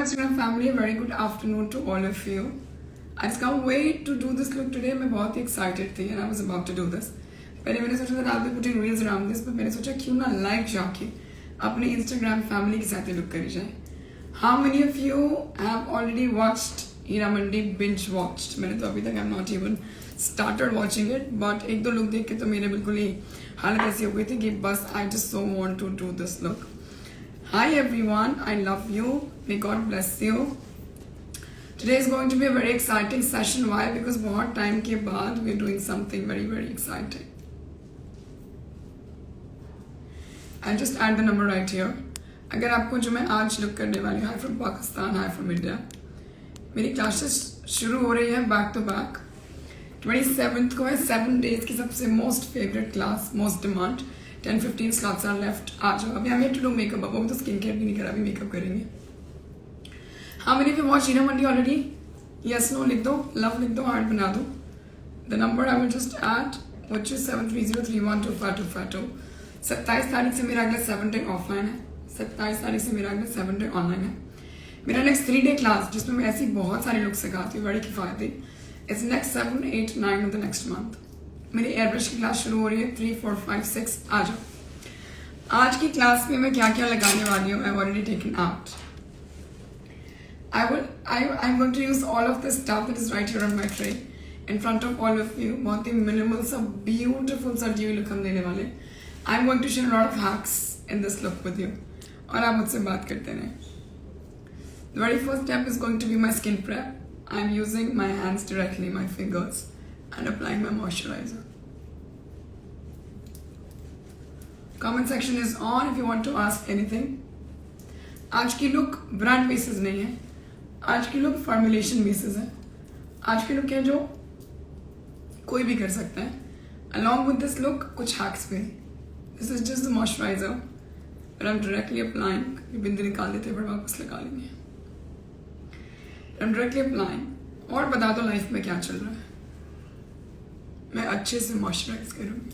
Instagram family, a very good afternoon to all of you. I just can't wait to do this look today. मैं बहुत ही excited थी and I was about to do this. पहले मैंने सोचा था I'll be putting reels around this, but मैंने सोचा क्यों ना live जाके अपने Instagram family के साथ look करी जाए. How many of you have already watched Heera Mandi binge watched? मैंने तो अभी तक I'm not even started watching it, but एक दो look देख के तो मेरे बिल्कुल ही हालत ऐसी हो गई थी कि बस I just so want to do this look. Hi everyone, I love you. May God bless you. Today is going to be a very exciting session. Why? Because बहुत time के बाद we are doing something very exciting. I'll just add the number right here. अगर आपको जो मैं आज look करने वाली हूँ, hi from Pakistan, hi from India. मेरी classes शुरू हो रही है back to back. 27th को है 7 days की सबसे most favorite class, most demand. 10-15 slots are left. आ जाओ. अभी I'm here to do makeup. अब तो स्किन केयर भी नहीं करा, अभी मेकअप करेंगे. How many of you watched Heera Mandi already? Yes, no लिख दो, love लिख दो, heart बना दो. The number I will just add, which is 7303125252. 27 तारीख से मेरा अगला 7 day offline है. 27 तारीख से मेरा अगला 7 day online है. मेरा next 3 day class जिसमें मैं ऐसी बहुत सारी लुक सिखाती हूँ, बड़ी किफ़ायती. It's next 7, 8, 9 of the next month. मेरी एयरब्रश की क्लास शुरू हो रही है 3, 4, 5, 6 आ जाओ. आज की क्लास में मैं क्या क्या लगाने वाली हूँ, I've already taken out. I'm going to use all of the stuff that is right here on my tray in front of all of you. बहुत ही minimal सा beautiful सा dewy look हम देने वाले. I'm going to share a lot of hacks in this look with you. और आप मुझसे बात करते रहें. The very first step is going to be my skin prep. I'm using my hands directly, my fingers, and applying my moisturizer. Comment section is on if you want to ask anything. आज की look brand basis नहीं है, आज की look formulation basis है. आज की look है जो कोई भी कर सकता है. Along with this look कुछ hacks भी. This is just the moisturizer that I'm directly applying. ये बिंदी निकाल देते हैं पर वापस लगा लेंगे. I'm directly applying. और बता दो लाइफ में क्या चल रहा है. मैं अच्छे से मॉइस्चराइज करूँगी.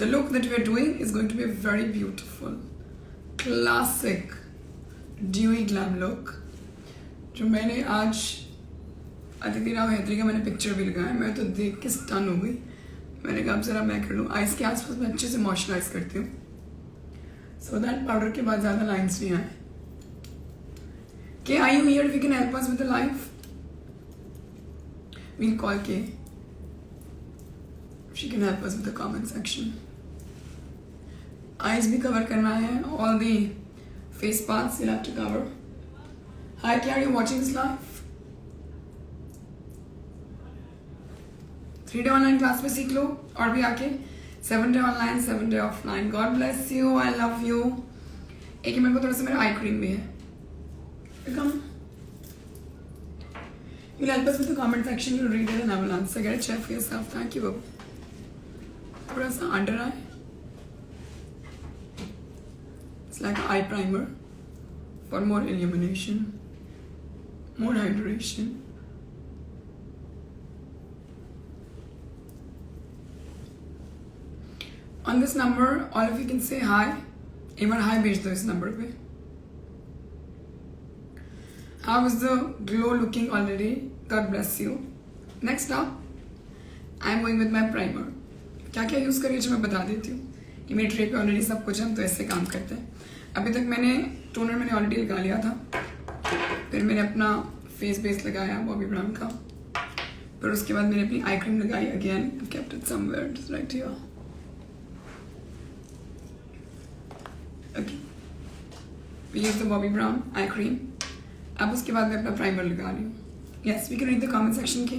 The look that we are doing is going to be a very beautiful, classic, dewy glam look. जो मैंने आज अदिति राव हैदरी का मैंने पिक्चर भी लगाया. मैं तो देख के स्टन हो गई. मैंने कहा अब जरा मैं कर लूँ. आइज के आसपास मैं अच्छे से मॉइस्चराइज करती हूँ, so that पाउडर के बाद ज़्यादा लाइन्स नहीं आए. Kay, are you here? If you can help us with the live, we'll call Kay. She can help us with the comment section. Eyes भी cover करना है. All the face parts you'll have to cover. Hi Kay, are you watching this live? 3 day online class में सीख लो और भी आके 7 day online, 7 day offline. God bless you. I love you. एक मेरे को थोड़ा सा मेरा eye cream भी है. Come. You'll help us with the comment section. You'll read it and I will answer. Get a check for yourself. Thank you. थोड़ा सा under eye. It's like an eye primer for more illumination, more hydration. On this number, all of you can say hi. Even hi भेज दो इस number पे. How is the glow looking already? God bless you. Next up, I'm going with my primer. क्या क्या use करिए जो मैं बता देती हूँ. ये मेरे ट्रे पे ऑलरेडी सब कुछ है, हम तो ऐसे काम करते हैं. अभी तक मैंने टोनर मैंने ऑलरेडी लगा लिया था. फिर मैंने अपना फेस बेस लगाया बॉबी ब्राउन का. फिर उसके बाद मैंने अपनी आई क्रीम लगाई. Again kept it somewhere, just right here. Okay. We use the Bobbi Brown eye cream. अब उसके बाद मैं अपना प्राइमर लगा रही हूँ. Yes, we can read the comment section की.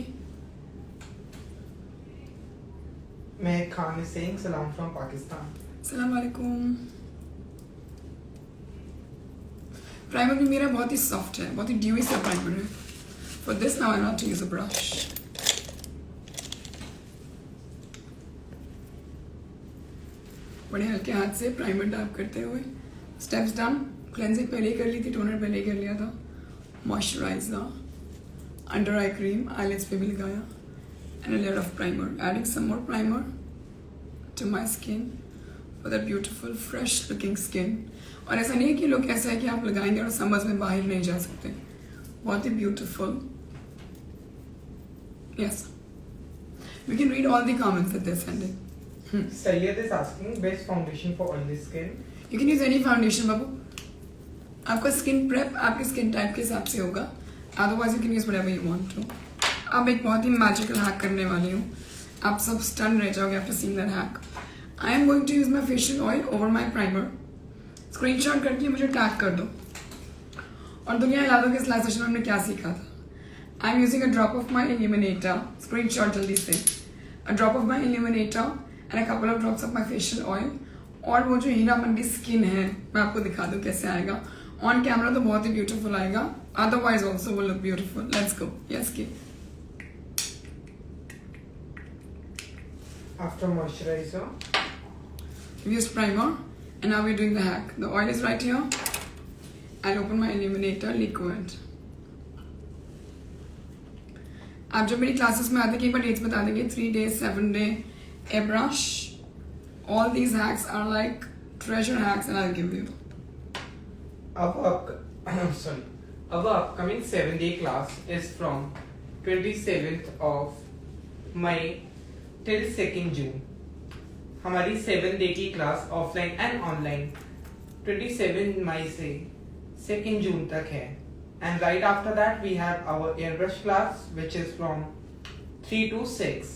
Mehak Khan is saying salam from Pakistan. सलाम वालेकुम. प्राइमर भी मेरा बहुत ही सॉफ्ट है, बहुत ही ड्यूई सा प्राइमर है. For this now I want to use a brush. बड़े हल्के हाथ से प्राइमर डैब करते हुए. Steps done. क्लेंजिंग पहले ही कर ली थी, टोनर पहले ही कर लिया था. Moisturizer, under eye cream, eyelids पे भी लगाया, and a layer of primer. Adding some more primer to my skin for that beautiful fresh looking skin. और ऐसा नहीं है कि लोग ऐसा है कि आप लगाएंगे और समर्स में बाहर नहीं जा सकते, बहुत ही beautiful. Yes, we can read all the comments that they're sending. Sayyed is asking best foundation for oily skin. You can use any foundation बाबू, आपका स्किन प्रेप आपके स्किन टाइप के हिसाब से होगा, otherwise you can use whatever you want to. अब एक बहुत ही मैजिकल हैक करने वाली हूँ, आप सब स्टन रह जाओगे after seeing that hack. I am going to use my facial oil over my primer. Screenshot करके मुझे टैग कर दो और दुनिया हिला दो कि इस लाइव सेशन में हमने क्या सीखा था। I am using a drop of my illuminator, screenshot जल्दी से, a drop of my illuminator and a couple of drops of my facial oil. और वो जो हीरामन की स्किन है मैं आपको दिखा दूँ कैसे आएगा। ऑन कैमरा तो बहुत ही ब्यूटीफुल आएगा, otherwise also will look beautiful. Let's go. Yes की After moisturizer, we used primer and now we're doing the hack. The oil is right here. I'll open my illuminator liquid. आप जब मेरी classes में आते कि एक बार dates बता देंगे, 3 days 7 day airbrush, all these hacks are like treasure hacks and I'll give you. our upcoming 7-day class is from 27th of May till 2nd June. हमारी 7 डे की क्लास ऑफलाइन एंड ऑनलाइन 27 मई से 2nd जून तक है, and right after that we have our airbrush class which is from 3 to 6,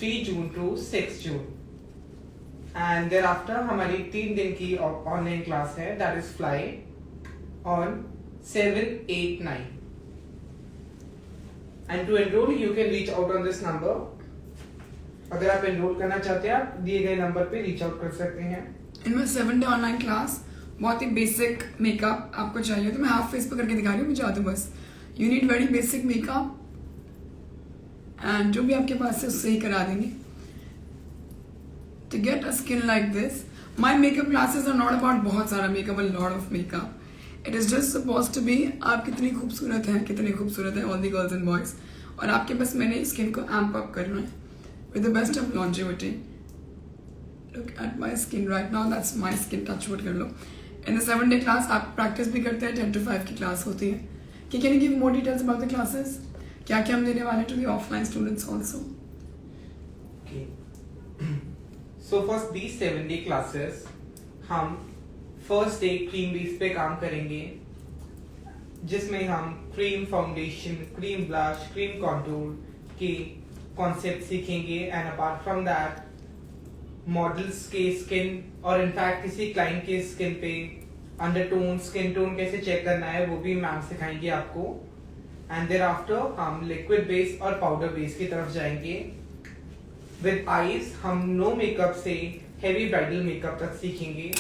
3 जून to 6 जून, and there after हमारी 3 दिन की ऑनलाइन क्लास है that is fly on 7, 8, 9, and to enrol you can reach out on this number. अगर आप enrol करना चाहते हैं आप दिए गए नंबर पे रीच आउट कर सकते हैं। इनमें 7 डे ऑनलाइन क्लास, बहुत ही बेसिक मेकअप आपको चाहिए तो मैं हाफ फेस पे करके दिखा रही हूँ, मुझे आदू बस। You need very basic makeup and जो भी आपके पास है उससे ही करा देंगे। To get a skin like this, my makeup classes are not about बहुत सारा makeup, a lot of makeup. It is just suppose to be आप कितनी खूबसूरत हैं, कितनी खूबसूरत है all the girls and boys, और आपके बस मैंने स्किन को एम्प अप करना है with the best of longevity. Look at my skin right now, that's my skin, touch wood कर लो। In the 7 day class आप practice भी करते हैं, 10 to 5 की क्लास होती है। कि can you give more details about the classes? क्या क्या हम देने वाले to the offline students also? Okay. So for these 7 day classes हम first day cream base पे काम करेंगे, जिसमें हम cream foundation, cream blush, cream contour की कॉन्सेप्ट सीखेंगे, and apart from that models के स्किन और इनफैक्ट किसी क्लाइंट के स्किन पे अंडरटोन, स्किन टोन कैसे चेक करना है वो भी मैम सिखाएंगे आपको। एंड देयर आफ्टर हम लिक्विड बेस और पाउडर बेस की तरफ जाएंगे। विद आईज हम नो मेकअप से हेवी ब्राइडल मेकअप तक सीखेंगे।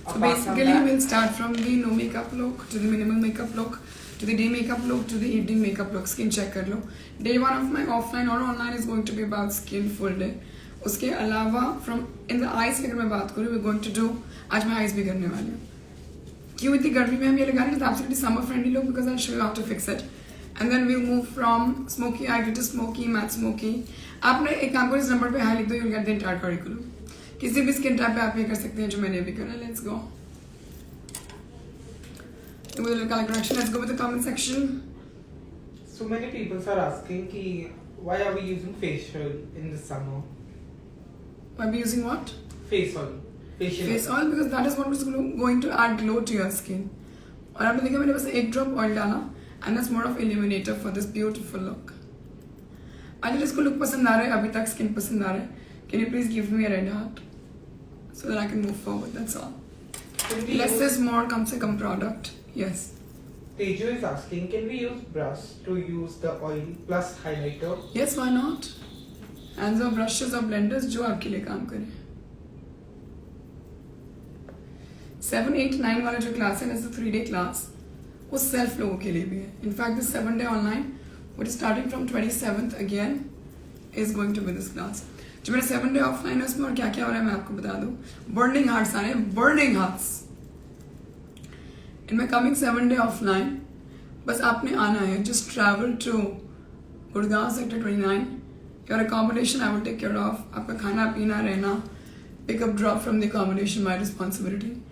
So basically we'll start from the no makeup look to the minimal makeup look to the day makeup look to the evening makeup look. Skin check कर लो। Day 1 of my offline और online is going to be about skin full day. उसके अलावा from in the eyes की अगर मैं बात करूँ we're going to do, आज मैं eyes भी करने वाली हूँ। क्यों इतनी गर्मी में हम ये लगा रहे हैं? तो absolutely summer friendly look because I'll show you how to fix it. And then we'll move from smoky eye to smoky, matte smoky. आपने एक काम करो, इस नंबर पे हाई लिख दो, you'll get the entire curriculum. किसी भी स्किन टाइप पे आप ये कर सकते हैं जो मैंने भी करा। Let's go with a color correction. Let's go with the comment section. So many people are asking ki why are we using facial in the summer? Why are we using what? Face oil. Face oil because that is what is going to add glow to your skin. और आपने देखा मैंने बस एक drop oil डाला and that's more of illuminator for this beautiful look. अगर इसको look पसंद आ रहा है, अभी तक स्किन पसंद आ रहा है, can you please give me a red heart so that I can move forward? That's all. Less is more, कम से कम product. Yes. Teju is asking, can we use brush to use the oil plus highlighter? Yes, why not? Hands or brushes or blenders जो आपके लिए काम करें। 7, 8, 9 वाला जो class है, that's the 3 day class, वो सेल्फ लोगों के लिए भी है। In fact, the 7 day online, which is starting from 27th again, is going to be this class. जो मेरा 7 day offline है उसमें और क्या क्या हो रहा है मैं आपको बता दूँ। Burning hearts आ रहे हैं, burning hearts। In my coming 7 day offline, बस आपने आना है, just travel to Gurgaon sector 29. Your accommodation I will take care of. आपका खाना पीना रहना Pickup drop from the accommodation, my responsibility.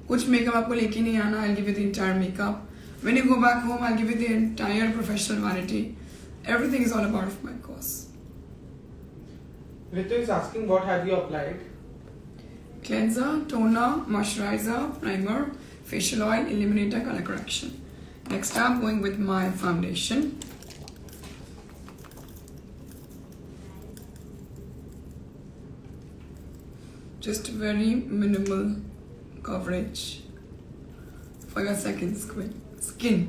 कुछ मेकअप आपको लेके नहीं आना. I'll give you the entire makeup. When you go back home, I'll give you the entire professional vanity. Everything is all a part of my course. Ritu is asking what have you applied? Cleanser, toner, moisturizer, primer, facial oil, illuminator, color correction. Next up, going with my foundation. Just very minimal coverage for your second skin.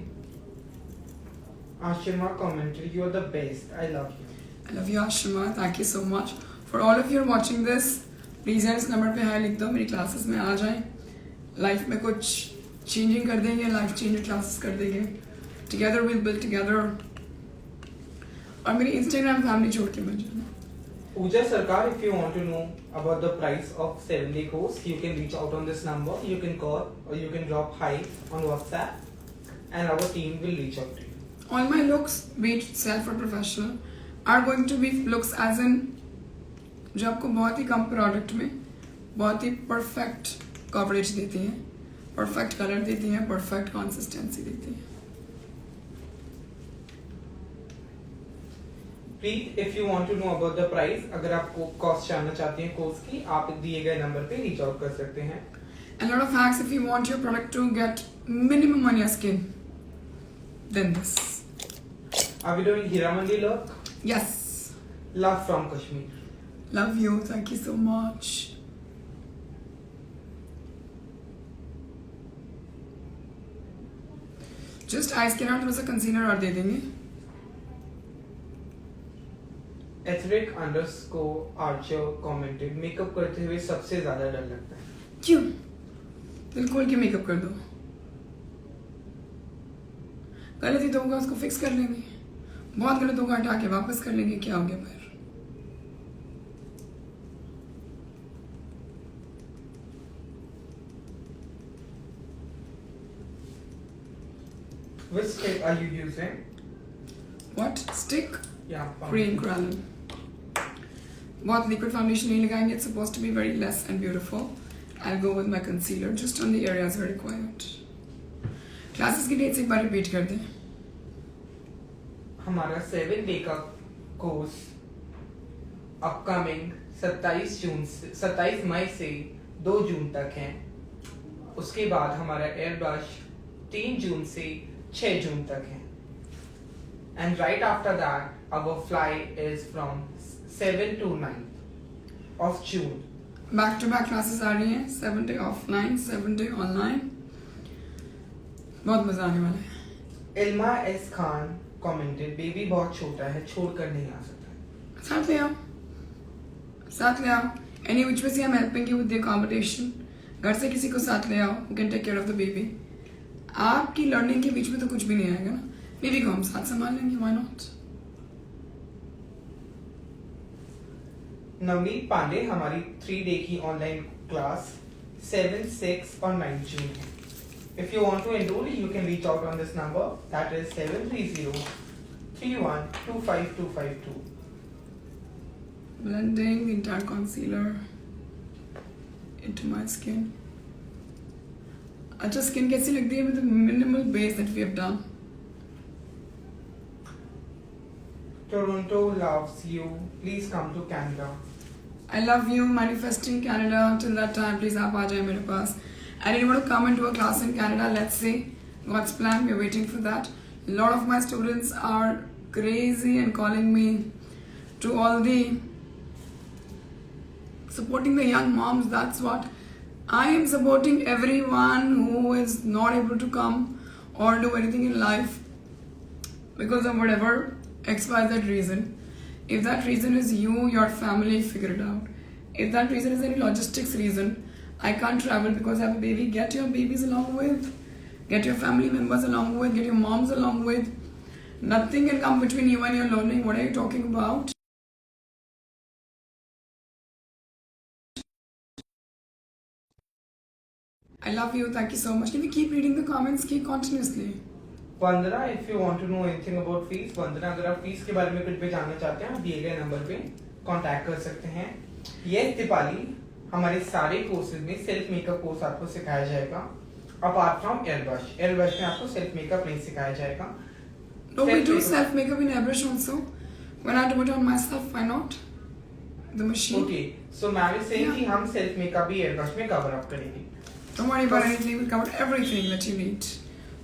Ashima commented, you are the best. I love you. I love you, Ashima. Thank you so much. For all of you who are watching this, please यार इस number पे high लिख दो, मेरी classes में आ जाएं. Life में कुछ चेंजिंग कर देंगे, लाइफ चेंजिंग क्लासेस कर देंगे. Together will build together. और मेरी इंस्टाग्राम फैमिली छोड़ के मत जाना. Pooja Sarkar, if you want to know about the price of 7-day course, you can reach out on this number. You can call or you can drop hi on WhatsApp, and our team will reach out to you. All my looks, be it self or professional, are going to be looks as in जो आपको बहुत ही कम product में बहुत ही perfect coverage देती हैं, perfect colour देती हैं, perfect consistency देती हैं. Please, if you want to know about the price, अगर आपको कॉस्ट जानना चाहते हैं कोर्स की, आप दिए गए नंबर पे रीच आउट कर सकते हैं. A lot of hacks if you want your product to get minimum on your skin. Then this. Are we doing Hiramandi look? Yes. Love from Kashmir. Love you. Thank you so much. Just eyes के ना थोड़ा सा concealer और दे देंगे. Etheric _ Archer commented, makeup करते हुए सबसे ज्यादा डर लगता है. क्यों? दिल खोल के मेकअप कर दो. गलती तो होगा, उसको फिक्स कर लेंगे. बहुत गलत होगा, हटा के वापस कर लेंगे. क्या हो गया फिर? Which stick are you using? What stick? Yeah, Green Kralin. बहुत liquid foundation नहीं लगाएंगे. It's supposed to be very less and beautiful. I'll go with my concealer just on the areas where required. Classes की dates एक बार repeat कर दें. हमारा 7-day का course upcoming 27 मई से 2 जून तक है. उसके बाद हमारा एयर ब्रश 3 जून से 6 जून तक है. And right after that, our flight is from 7 to 9 of June. Back to back classes आ रही हैं. 7 day offline, 7 day online. बहुत मजा आने वाला है. Ilma S Khan commented, baby बहुत छोटा है, छोड़कर नहीं आ सकता. साथ ले आओ. साथ ले आओ. Any which way I'm helping you with the accommodation. घर से किसी को साथ ले आओ. You can take care of the baby. आपकी लर्निंग के बीच में तो कुछ भी नहीं आएगा ना. बेबी को हम साथ संभाल लेंगे. Why not? नवनीत पांडे, हमारी 3 day की ऑनलाइन क्लास 7, 6 और 9 जून है. If you want to enroll, you can reach out on this number. That is 730-3125-252. Blending the entire concealer into my skin. अच्छा, स्किन कैसी लगती है with the minimal base that we have done. Toronto loves you. Please come to Canada. I love you. Manifesting Canada. Till that time, please आप आ जाए मेरे पास. And you want to come into a class in Canada? Let's see. God's plan. We're waiting for that. A lot of my students are crazy and calling me to all the supporting the young moms. That's what I am supporting. Everyone who is not able to come or do anything in life because of whatever XYZ reason. If that reason is you, your family, figure it out. If that reason is any logistics reason, I can't travel because I have a baby, get your babies along with, get your family members along with, get your moms along with. Nothing can come between you and your learning. What are you talking about? I love you. Thank you so much. Can you keep reading the comments? Keep continuously. Vandana, if you want to know anything about fees, वंदना अगर आप fees के बारे में कुछ भी जानना चाहते हैं, आप दिए गए नंबर पे कांटेक्ट कर सकते हैं. यस दीपाली, हमारे सारे कोर्सेज में सेल्फ मेकअप कोर्स आपको सिखाया जाएगा अपार्ट फ्रॉम एयरब्रश में आपको सेल्फ मेकअप नहीं सिखाया जाएगा. No, we do self makeup in airbrush also. When I do it on myself, why not? The machine. Okay, so ma'am is saying कि हम सेल्फ मेकअप भी एयरब्रश में cover up करेंगे. Don't worry about anything. We cover everything that you need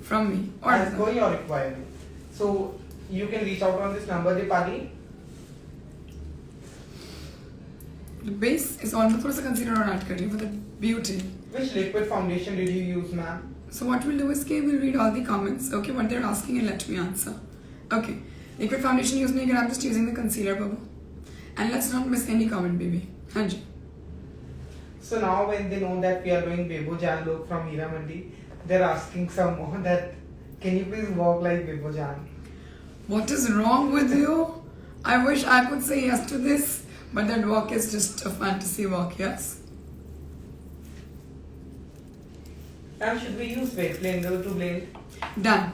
from me. Or As per your requirement. So you can reach out on this number, Dipali. the base is almost थोड़ा सा concealer और add करिए for the beauty. Which liquid foundation did you use, ma'am? So what we'll do is कि we'll read all the comments. Okay, what they're asking and let me answer. Okay, liquid foundation use नहीं करा. I'm just using the concealer, babu. And let's not miss any comment, baby. हाँ जी. So now when they know that we are doing Bebo Jan look from Hira Mandi, they're asking some more that can you please walk like Bebo Jan? What is wrong with you? I wish I could say yes to this, but that walk is just a fantasy walk, yes? Ma'am, should we use wet blender to blend? Done.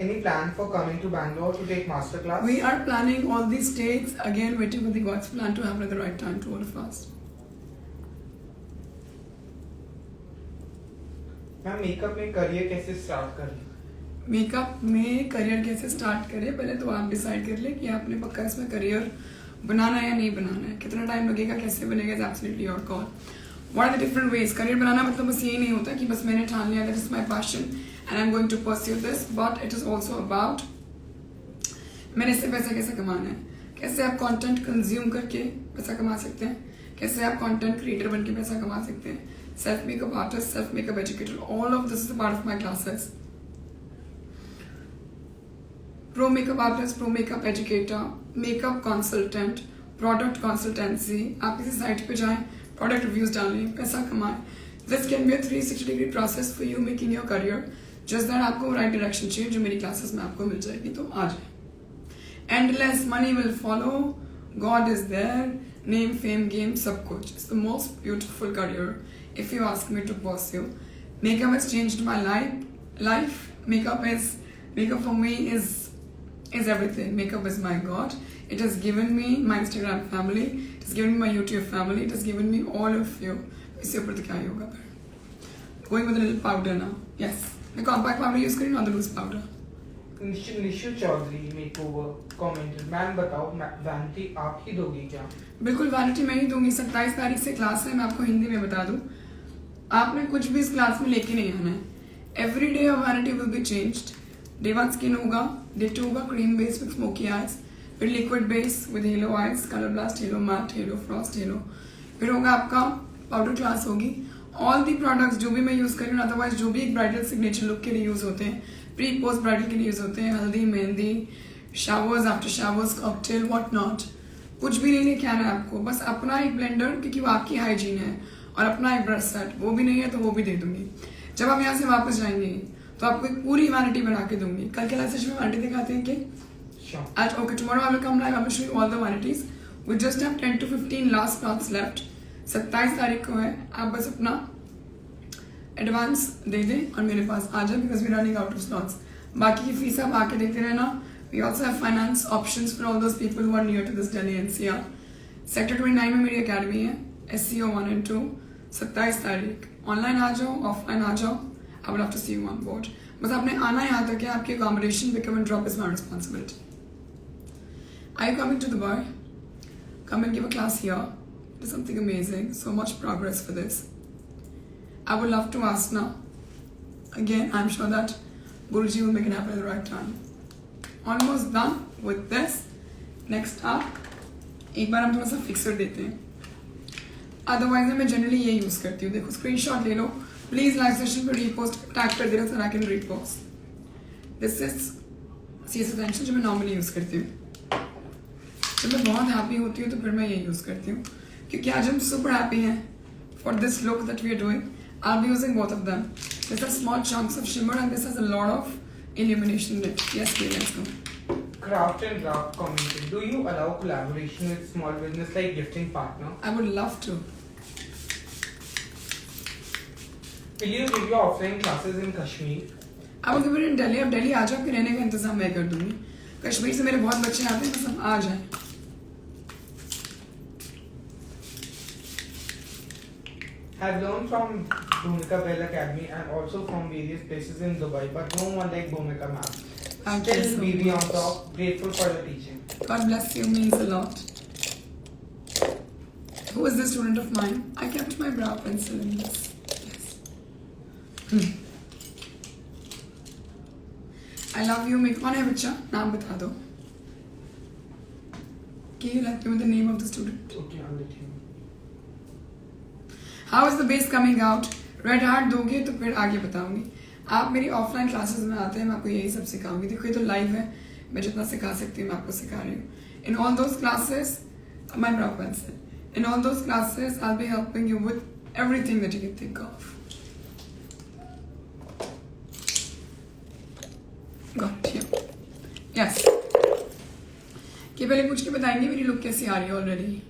Any plan for coming to Bangalore to take master class? We are planning all these dates. Again, waiting for the God's plan to happen at the right time to all of us. Ma'am makeup में career कैसे start करें? Makeup में career कैसे start करें, पहले तो आप decide कर ले कि आपने पक्का इसमें करियर बनाना है या नहीं बनाना है. कितना टाइम लगेगा, कैसे बनेगा, is absolutely your call. What are the different ways. Career बनाना मतलब बस यही नहीं होता कि बस मैंने ठान लिया that is my passion and I am going to pursue this, but it is also about मैंने इससे पैसा कैसे कमाना है, कैसे आप कंटेंट कंज्यूम करके पैसा कमा सकते हैं, कैसे आप कंटेंट क्रिएटर बन के पैसा कमा सकते हैं, self makeup artist, self makeup educator, all of this is a part of my classes. Pro makeup artist, pro makeup educator, makeup consultant, product consultancy. आप किसी साइट पे जाएं, प्रोडक्ट रिव्यूज डालें, पैसा कमाएं. This can be a 360 degree process for you making your career. Just that आपको right direction चाहिए जो मेरी क्लासेस में आपको मिल जाएगी, तो आ जाए. Endless money will follow. God is there. Name, fame, game, सब कुछ. It's the most beautiful career if you ask me to pursue. Makeup has changed my life. Makeup for me is everything. Makeup is my God. It has given me my Instagram family. It has given me my YouTube family. It has given me all of you. इससे ऊपर तो क्या ही होगा फिर. Going with a little powder now. Yes. मैं compact powder use करी, not the loose powder. Nishu Chaudhary makeover commented. Ma'am बताओ vanity आप ही दोगी क्या? बिल्कुल वैनिटी मैं ही दूंगी. 27 तारीख से क्लास है. मैं आपको हिंदी में बता दूं, आपने कुछ भी इस क्लास में लेके नहीं आना है. Every day your vanity will be changed. Day 1 skin होगा, डे 2 होगा cream base with smoky eyes, फिर liquid base with halo eyes, colour blast, halo matte, halo frost, halo. फिर होगा आपका पाउडर क्लास होगी. ऑल दी प्रोडक्ट्स जो भी मैं यूज कर रही हूँ, अदरवाइज जो भी एक ब्राइडल सिग्नेचर लुक के लिए यूज होते हैं, प्री पोस्ट ब्राइडल के लिए यूज होते हैं, हल्दी, mehndi, showers, after showers, cocktail, what not, कुछ भी नहीं लेके आना है आपको. बस अपना एक ब्लेंडर, क्योंकि वो आपकी हाइजीन है, और अपना एक ब्रश सेट. वो भी नहीं है तो वो भी दे दूंगी. जब हम यहाँ से वापस जाएंगे तो आपको एक पूरी वैनिटी बना के दूंगी. कल के लाइव सेशन में वैनिटी दिखाते हैं कि आज. Okay, tomorrow I will come live, I will show you all the vanities. We just have 10 to 15 last slots left. 27 तारीख को है. आप बस अपना एडवांस दे दें और मेरे पास आ जाए, because we running out of slots. बाकी की फीस आप आके देखते रहना. We also have finance options for all those people who are near to this Delhi NCR. Sector 29 में मेरी अकेडमी है, SCO 1 and 2. 27 तारीख. ऑनलाइन आ जाओ, ऑफलाइन आ जाओ. I will have to see you on board. बस आपने आना यहाँ तक है. आपकी accommodation, pickup and drop is my responsibility. I you coming to Dubai? Come and give a class here. It is something amazing. So much progress for this. I would love to ask now. Again, I'm sure that Guruji will make it happen at the right time. Almost done with this. Next up, एक बार हम थोड़ा सा fixer देते हैं. Otherwise मैं generally ये use करती हूँ. देखो स्क्रीनशॉट ले लो प्लीज. लाइव सेशन पे रीपोस्ट टैग कर देना so I can repost. This is CS essential जो मैं नॉर्मली यूज करती हूँ. जब मैं बहुत हैप्पी होती हूँ तो फिर मैं ये यूज करती हूँ, क्योंकि आज हम सुपर हैप्पी हैं for this look that we are doing. I'll be using both of them. This has small chunks of shimmer and this has a lot of illumination in it. Yes, please, let's go. Craft and Draft commented. Do you allow collaboration with small business like gifting partner? I would love to. Will you give your offline classes in Kashmir? I will give it in Delhi. अब दिल्ली आ जाओ, आपके रहने का इंतजाम मैं कर दूंगी. कश्मीर से मेरे बहुत बच्चे आते हैं, बस हम आ जाएं. I've learned from Bhumika Bell Academy and also from various places in Dubai, but no one like Bhumika ma'am. Thank you Still so BB on much. top, grateful for your teaching. God bless you, means a lot. Who is this student of mine? I kept my brow pencil in this. Yes. I love you. मेरे कौन है बच्चा? नाम बता दो. Can you let me with the name of the student? Okay, I'll let you know. How is the base coming out? Red heart दोगे तो फिर आगे बताऊंगी. आप मेरी ऑफलाइन क्लासेस में आते हैं, मैं आपको यही सब सिखाऊंगी. देखो ये तो लाइव है, मैं जितना सिखा सकती हूँ मैं आपको सिखा रही हूँ. In all those classes, my brow pencil. In all those classes, I'll be helping you with everything that you can think of. Got it. Yeah. Yes. कि पहले पूछ के बताएंगे मेरी लुक कैसी आ रही है already.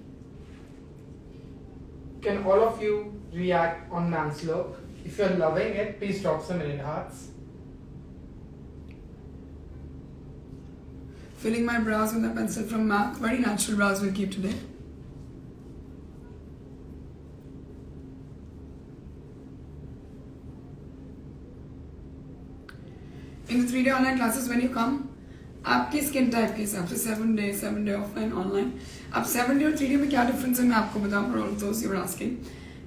Can all of you react on ma'am's look? If you're loving it, please drop some red hearts. Filling my brows with a pencil from MAC. Very natural brows we'll keep today. In the 3-day online classes, when you come, आपके skin type के हिसाब से 7 day offline online. अब 7 day और 3 day में क्या difference है मैं आपको बताऊँ. For all those you are asking.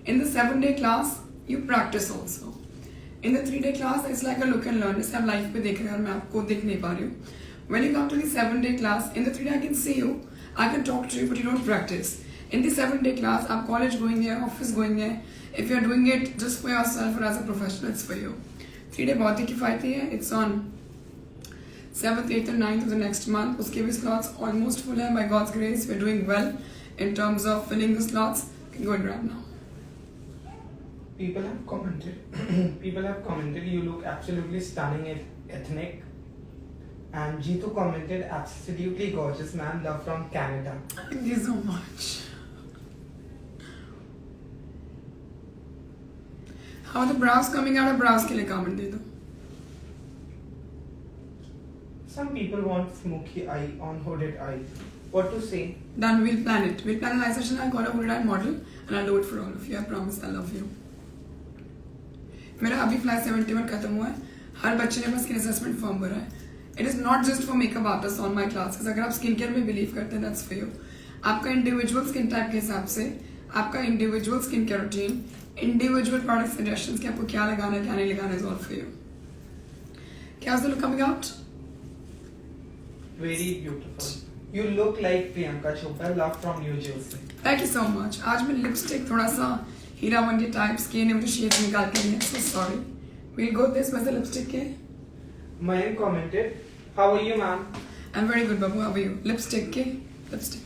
In the 7 day class, you practice also. In the 3 day class, it's like a look and learn. जैसे आप लाइफ पे देख रहे हैं और मैं आपको दिख नहीं पा रही हूँ. When you come to the 7 day class, in the 3 day I can see you, I can talk to you, but you don't practice. In the 7 day class, आप college going है, office going है. If you are doing it just for yourself or as a professional, it's for you. 3 day बहुत ही किफायती है. It's on 7th, 8th and 9th of the next month. उसके भी slots almost full है. By God's grace, we're doing well in terms of filling the slots. You can go and grab now. People have commented. People have commented. You look absolutely stunning and ethnic. And Jitu commented, absolutely gorgeous, ma'am. Love from Canada. Thank you so much. How are the brows coming out? Brows के लिए comment दे दो. Some people want smoky eye on hooded eyes. What to say? Done. We'll plan it. We'll plan an eye session. I'll call a hooded eye model and I'll do it for all of you. I promise. I love you. मेरा अभी flash 71 खत्म हुआ है. हर बच्चे ने अपना skin assessment form भरा है. It is not just for makeup artists on my classes. अगर आप स्किन केयर में बिलीव करते हैं, that's for you. आपका इंडिविजुअल स्किन टाइप के हिसाब से, आपका individual skin care routine, individual product suggestions कि आपको क्या लगाना है क्या नहीं लगाना है, is all for you. क्या was the look coming out? Very beautiful. You look like Priyanka Chopra. Love from New Jersey. Thank you so much. आज मैं लिपस्टिक थोड़ा सा हीरा मंडी टाइप्स के ने मुझे शेड्स निकाल के दिए. So sorry. We'll go this वैसे लिपस्टिक के. Mayank commented, how are you, ma'am? I'm very good, Babu. How are you? Lipstick के lipstick.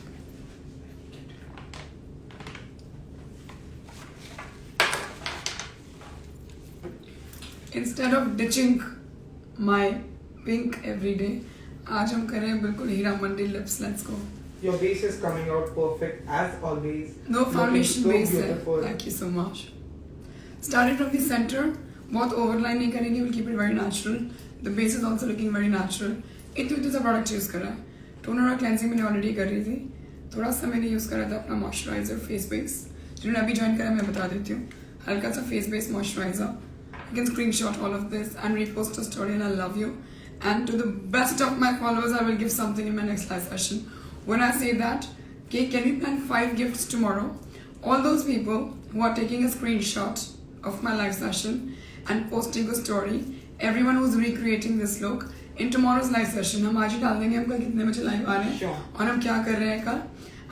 Instead of ditching my pink every day, आज हम करें बिल्कुल Heera Mandi lips. Let's go. Your base is coming out perfect as always. No foundation Looking base so है. beautiful. Thank you so much. Starting from the center, बहुत overline नहीं करेंगे. We'll keep it very natural. The base is also looking very natural. इतना सा product use करा है. Toner और cleansing मैंने ऑलरेडी कर रही थी. थोड़ा सा मैंने यूज़ करा था अपना मॉइस्चराइजर फेस बेस. जिन्होंने अभी ज्वाइन करा मैं बता देती हूँ. हल्का सा phase base moisturiser. You can screenshot all of this and repost a story and I love you. And to the best of my followers, I will give something in my next live session. When I say that, okay, can we plan 5 gifts tomorrow? All those people who are taking a screenshot of my live session and posting a story, everyone who's recreating this look, in tomorrow's live session, हम आज ही डाल देंगे हम कल कितने बजे live आ रहे हैं और हम क्या कर रहे हैं कल.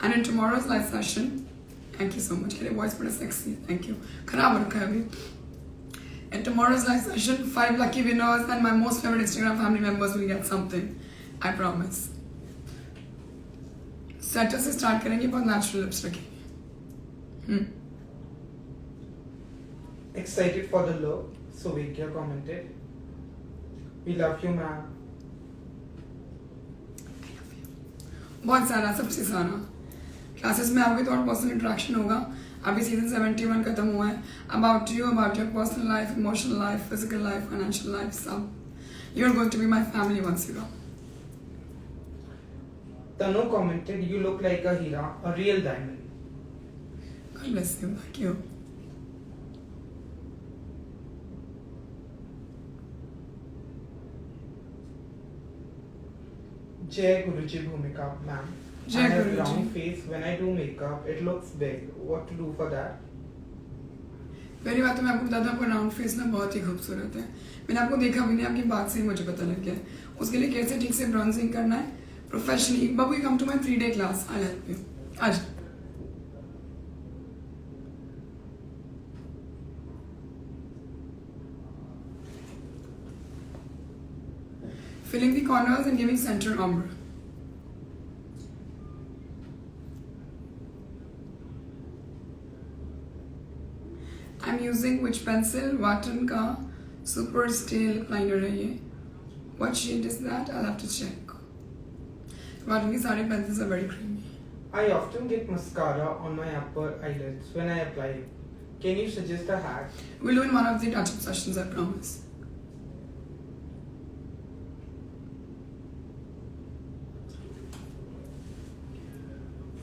And in tomorrow's live session, thank you so much. मेरे voice बड़ा sexy. Thank you. खराब हो रखा है अभी. In tomorrow's live session, 5 lucky winners and my most favorite Instagram family members will get something. I promise. Centre से start करेंगे. बहुत नेचुरल लिप्स रखेंगे. Excited for the look. So Vikya commented, we love you, ma'am. बहुत सारा सबसे सारा classes में आओगे तो और पर्सनल इंटरेक्शन होगा. अभी सीजन 71 खत्म हुआ है. About you, about your personal life, emotional life, physical life, financial life, सब. You are going to be my family once you come. Tanu commented, you look like a hero, a real diamond. God bless you. Thank you. Jai Guruji Bhumika, ma'am. Jai I have Guruji. round face. When I do makeup, it looks big. What to do for that? पहली बात तो मैं आपको बताता हूँ, आपका round face ना बहुत ही खूबसूरत है। मैंने आपको देखा भी नहीं, आपकी बात से ही मुझे पता लग गया है। उसके लिए कैसे ठीक से ब्राउजिंग करना है प्रोफेशनली। बाबू you come to my 3-day class, I help you. आज filling the corners and giving center ombre. I'm using which pencil? Watan का super stale liner है ये। What shade is that? I'll have to check. Watan की सारे pencils are very creamy. I often get mascara on my upper eyelids when I apply it. Can you suggest a hack? We'll do in one of the touch-up sessions, I promise.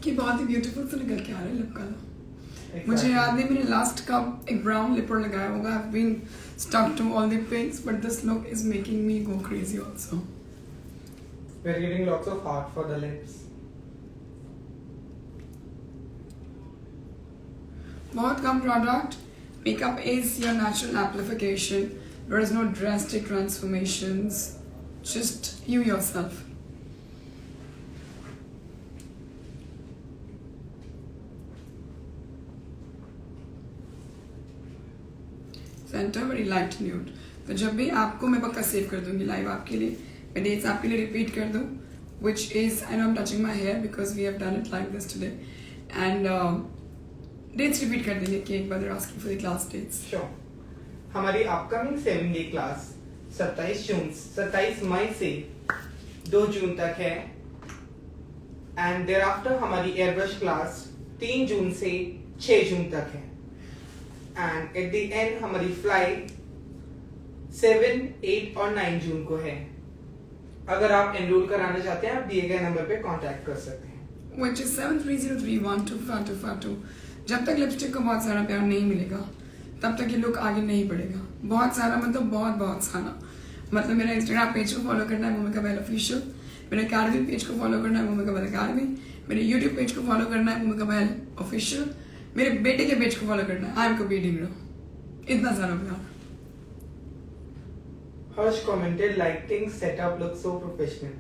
कि बहुत ही beautiful से निकल के आ रहा है lip colour. मुझे याद नहीं, मैंने लास्ट का एक ब्राउन लिपर लगाया होगा। I've been stuck to all the pinks, but this look is making me go crazy also. We're getting lots of heart for the lips. बहुत कम product. Makeup is your natural amplification. There is no drastic transformations. Just you yourself. Centre very light nude. तो जब भी आपको मैं पक्का save कर दूंगी live आपके लिए, मैं डेट्स आपके लिए रिपीट कर दूं, which is I know I am touching my hair because we have done it like this today, and dates repeat कर देंगे कि एक बार asking for the class dates. Sure. हमारी अपकमिंग 7-day क्लास 27 मई से 2 जून तक है, एंड देयर आफ्टर हमारी एयरब्रश क्लास 3 जून से 6 जून तक है, एंड एट द एंड हमारी फ्लाइट 7, 8 और 9 जून को है। अगर आप एनरोल कराना चाहते हैं, आप दिए गए नंबर पे कांटेक्ट कर सकते हैं, which is 7303125252। जब तक लिपस्टिक को बहुत सारा प्यार नहीं मिलेगा तब तक ये लुक आगे नहीं बढ़ेगा। बहुत सारा मतलब बहुत सारा, मतलब मेरा इंस्टाग्राम पेज को फॉलो करना है भूमिका बहल ऑफिशियल, मेरे कारगिल पेज को फॉलो करना है भूमिका बहल अकादमी, मेरे यूट्यूब पेज को फॉलो करना है भूमिका बहल ऑफिशियल, मेरे बेटे के पेज को फॉलो करना है आई एम कॉपीडिंग रो। इतना सारा प्यार। Harsh commented, lighting setup looks so professional.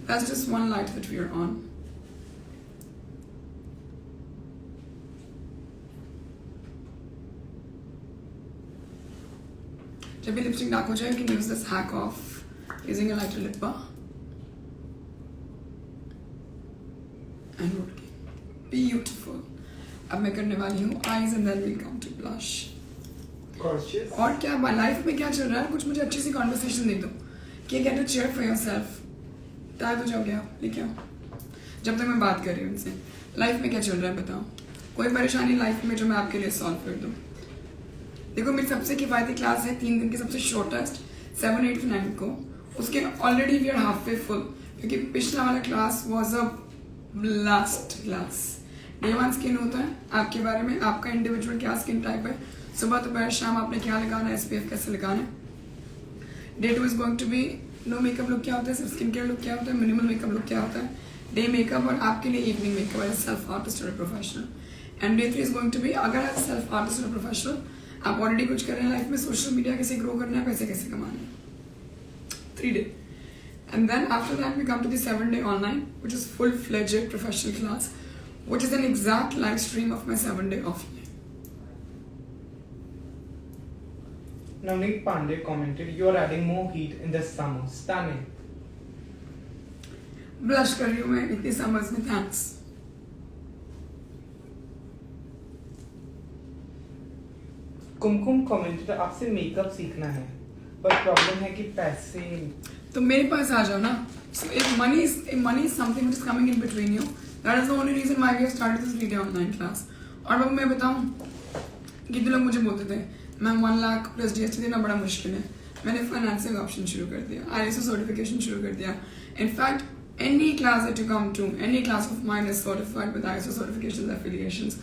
That's just one light that we are on. जब भी लिपस्टिक डार्क हो जाए, you can use this hack of using a lighter lip balm and working. Beautiful. अब मैं करने वाली हूँ eyes and then we'll come to blush. Gorgeous. और क्या लाइफ में क्या चल रहा है, कुछ मुझे अच्छी सी कॉन्वर्सेशन दे दो कि get a chair for yourself. तैयार हो जाओगे आप, लेके आओ। जब तक मैं बात कर रही हूँ उनसे, लाइफ में क्या चल रहा है बताओ, कोई परेशानी लाइफ में जो मैं आपके लिए सॉल्व कर दूँ। देखो मेरी सबसे किफायती क्लास है 3 दिन की, सबसे शॉर्टेस्ट 7, 8, 9 को। उसके already we are half way full, क्योंकि पिछला वाला class was a blast class. Day 1 skin होता है आपके बारे में, आपका इंडिविजुअल क्या स्किन टाइप है, सुबह दोपहर शाम आपने क्या लगाना है, SPF कैसे लगाना है। Day 2 is going to be no makeup look क्या होता है, सिर्फ स्किन केयर लुक क्या होता है, मिनिमल मेकअप लुक क्या होता है, डे मेकअप और आपके लिए evening makeup as self artist और professional. And day 3 is going to be अगर एज सेल्फ आर्टिस्ट और प्रोफेशनल आप ऑलरेडी कुछ कर रहे हैं लाइफ में, सोशल मीडिया कैसे ग्रो करना है, पैसे कैसे कमाने हैं, 3 day. And then after that we come to the 7-day online, which is full-fledged professional class, which is an exact live stream of my 7-day offline. Navneet Pandey commented, you are adding more heat in this summer. Stunning. Blush कर रही हूँ मैं इतनी summers में, thanks. कुमकुम commented, आपसे makeup सीखना है, पर प्रॉब्लम है कि पैसे। तो मेरे पास आ जाओ ना। So if money is something which is coming in between you, that is the only reason why we have started this 3-day online class. और बाबू मैं बताऊँ, कितने लोग मुझे बोलते थे मैम 1 लाख प्लस GST देना बड़ा मुश्किल है। मैंने फाइनेंसिंग ऑप्शन शुरू कर दिया, ISO सर्टिफिकेशन शुरू कर दिया। In fact any class that you come to, any class of mine is certified with ISO certifications affiliations.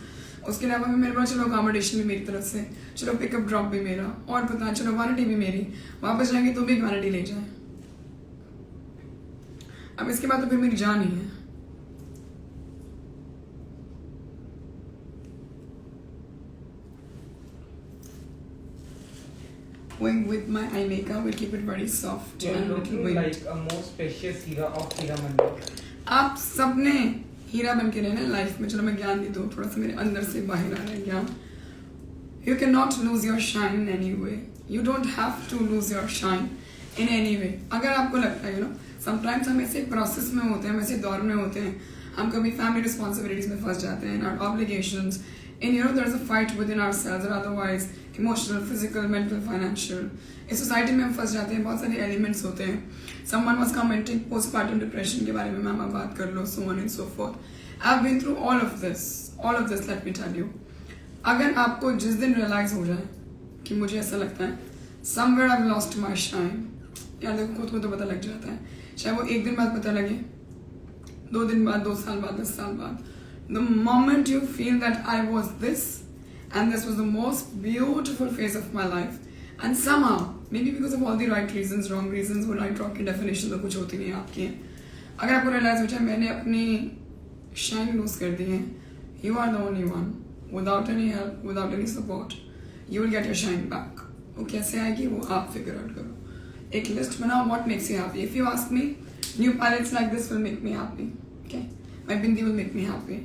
उसके अलावा भी मेरे पास चलो अकोमोडेशन भी मेरी तरफ से, चलो पिकअप ड्रॉप भी मेरा, और पता चलो वैनिटी भी मेरी, वापस जाएंगे तो भी वैनिटी ले जाए। अब इसके बाद तो फिर मेरी जान ही है. Going with my eye makeup, we'll keep it very soft You're and little looking winged. like a most precious hero of Hira Mandir. आप सबने हीरा बन के रहना लाइफ में. चलो मैं ज्ञान दे दूँ, थोड़ा सा मेरे अंदर से बाहर आ रहा है ज्ञान. You cannot lose your shine in any way. You don't have to lose your shine in any way. अगर आपको लगता है, sometimes हम ऐसे प्रोसेस में होते हैं, हम ऐसे दौर में होते हैं, हम कभी फैमिली रिस्पॉन्सिबिलिटीज में फंस जाते हैं, our obligations, and there's a fight within ourselves or otherwise emotional, physical, mental, financial. इस सोसाइटी में हम फंस जाते हैं, बहुत सारे एलिमेंट्स होते हैं. Someone was commenting postpartum depression के बारे में, मैम आप बात कर लो, so on and so forth. I've been through all of this, let me tell you. अगर आपको जिस दिन रियलाइज हो जाए कि मुझे ऐसा लगता है somewhere I've lost my shine, यार देखो खुद को तो पता लग जाता है, चाहे वो एक दिन बाद पता लगे, 2 दिन बाद, 2 साल बाद, 10 साल बाद. The moment you feel that I was this and this was the most beautiful phase of my life, and somehow maybe because of all the right reasons, wrong reasons, वो right wrong की definition तो कुछ होती नहीं आपकी. अगर आपको realise हो जाए मैंने अपनी शाइन लूज कर दी है, you are the only one. Without any help, without any support, you will get your shine back. वो कैसे आएगी वो आप figure out करो. एक लिस्ट बनाओ what makes you happy. If you ask me, new palettes like this will make me happy. Okay, my bindi will make me happy.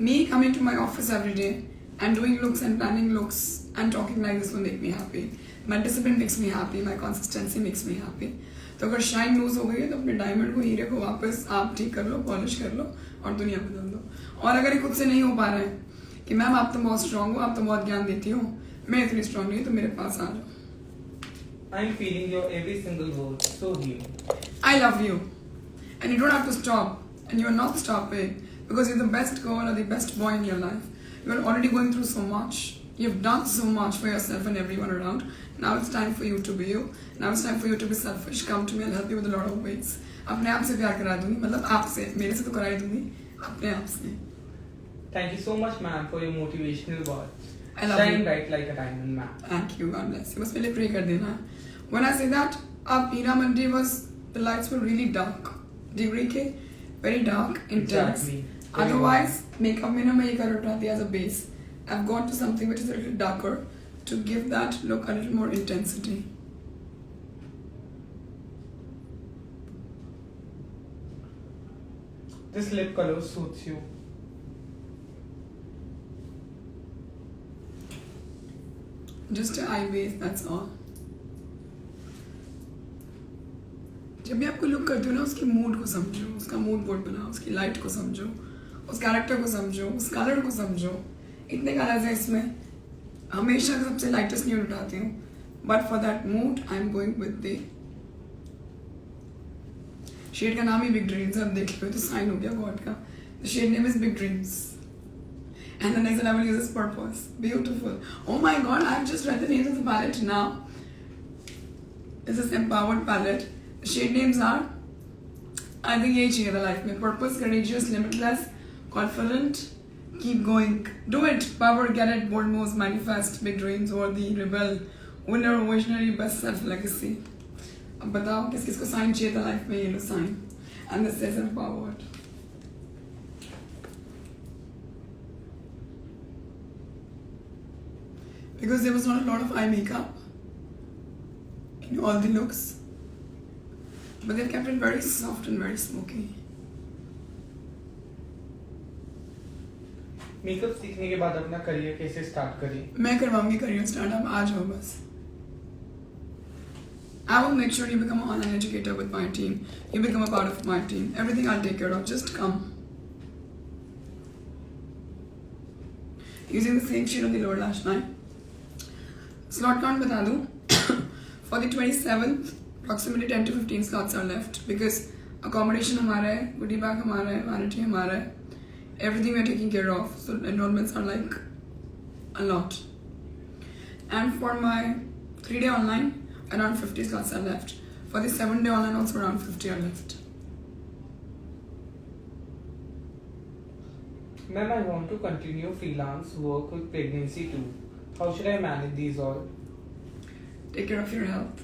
Me coming to my office every day and doing looks and planning looks and talking like this will make me happy. My discipline makes me happy. My consistency makes me happy. तो अगर shine loose हो गई है तो अपने diamond को, हीरे को वापस आप ठीक कर लो, पॉलिश कर लो और दुनिया बदल दो. और अगर ये खुद से नहीं हो पा रहा है कि मैम आप तो बहुत स्ट्रांग हो, आप तो बहुत ज्ञान देती हो, मैं इतनी स्ट्रांग नहीं, तो मेरे पास आ जाओ. I'm feeling your every single word, so you. I love you and you don't have to stop, and you're not stopping because you're the best girl or the best boy in your life. You're already going through so much. You've done so much for yourself and everyone around. Now it's time for you to be you. Now it's time for you to be selfish. Come to me, I'll help you with a lot of ways. अपने आप से प्यार करा दूंगी, मतलब आपसे, मेरे से तो करा ही दूंगी, अपने आप से. Thank you so much, ma'am, for your motivational words. I love Shine you. bright like a diamond, ma'am. Thank you, God bless you. बस पहले pray कर देना. When I say that, अब Hira Mandir was, the lights were really dark. Do you agree के? Very dark, intense. Exactly. Otherwise, makeup में ना मैं ये कर उठाती as a base. I've gone to something which is a little darker to give that look a little more intensity. This lip color suits you. Just an eye base, that's all. जब भी आपको look करती हो ना, उसके mood को समझो, उसका मूड बोर्ड बनाओ, उसकी लाइट को समझो, उस कैरेक्टर को समझो, उस कलर को समझो. इतने कलर्स हैं इसमें, हमेशा सबसे लाइटेस्ट न्यूड उठाती हूँ, but for that mood I am going with the shade का नाम ही बिग ड्रीम्स. अब देख लो तो साइन हो गया गॉड का. The shade name is big dreams. And the next level uses purpose. Beautiful. Oh my god, I've just read the names of the palette now. This is Empowered palette. The shade names are, I think ये चाहिए था life में. Purpose, Courageous, Limitless, Confident, Keep Going, Do It, Power, Get It, Bold Moves, Manifest, Big Dreams, Worthy, Rebel, Winner, Visionary, Best Self, Legacy. अब बताओ किस किस को sign चाहिए था लाइफ में, ये लो sign. And this is Empowered. Because there was not a lot of eye makeup in all the looks, but they've kept it very soft and very smoky. Makeup सीखने के बाद अपना करियर कैसे start करें? मैं करवाऊंगी career start, आप आ जाओ बस. I will make sure you become an online educator with my team. You become a part of my team. Everything I'll take care of. Just come. Using the same shade on the lower lash line. Slot count बता दूँ. For the 27th, approximately 10 to 15 slots are left because accommodation हमारा है, goodie bag हमारा है, vanity हमारा है. Everything we are taking care of. So enrollments are like a lot. And for my 3-day online, around 50 slots are left. For the 7-day online, also around 50 are left. Ma'am, I want to continue freelance work with pregnancy too. How should I manage these all? Take care of your health.